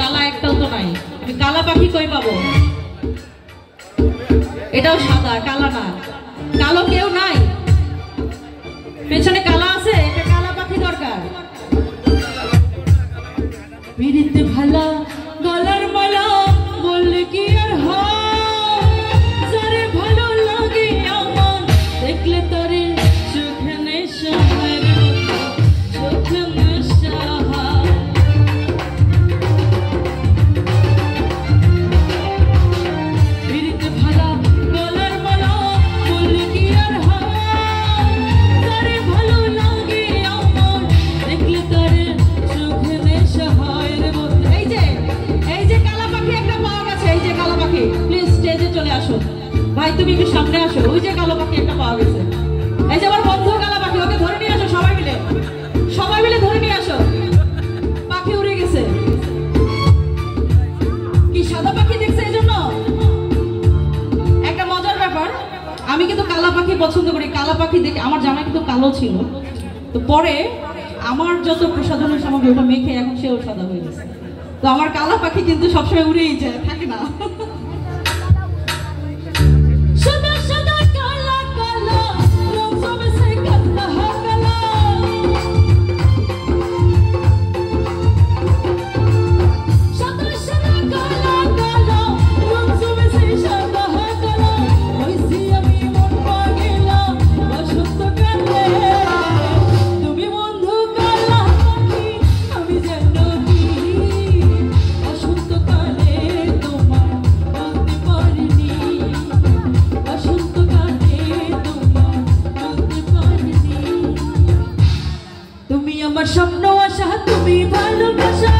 কালা একটাও তো নাই। আমি কালা পাখি কই পাবো? এটাও সাদা, কালা না। কালো কেউ নাই, পেছনে কালা আছে, এটা কালা পাখি দরকার। পিড়িতে ভালা গলার মালা বললে কি আর হয়, যারে ভালো লাগে আমার দেখলে তারে চোখে নেশা হয়, চোখে নেশা হয়। পিড়িতে ভালা গলার মালা বললে কি আর হয়, যারে ভালো লাগে আমার দেখলে তারে চোখে নেশা হয় রে বন্ধু। এই যে কালা পাখি একটা পাওয়া গেছে, এই যে কালো পাখি, প্লিজ স্টেজে চলে আসো। ভাই তুমি একটু সামনে আসো। ওই যে কালো পাখি একটা পাওয়া গেছে, এই যে আমার বন্ধু কালা পাখি, ওকে ধরে নিয়ে আসো সবাই মিলে, সবাই মিলে ধরে নিয়ে আসো। পাখি উড়ে গেছে, কি সাদা পাখি দেখছে এই জন্য। একটা মজার ব্যাপার, আমি কিন্তু কালা পাখি পছন্দ করি। কালা পাখি দেখে আমার জামা কিন্তু কালো ছিল, তো পরে আমার যত প্রসাধনের সামগ্রী ওটা মেখে এখন সেও সাদা হয়ে গেছে। তো আমার কালা পাখি কিন্তু সবসময় উড়েই যায়, থাকে না। সাদা সাদা কালা কালা রং সবে সে কালা কালা, সাদা সাদা কালা কালা রং সবে সে সাদা কালা, হইছি আমি মন পাগলা বসন্তকালে। তুমি বন্ধু কালা পাখি আমি যেন কি বসন্তকালে তোমার বলতে পারিনি, বসন্তকালে তোমার বলতে পারিনি। তুমি আমার স্বপ্ন আশা, তুমি ভালোবাসা,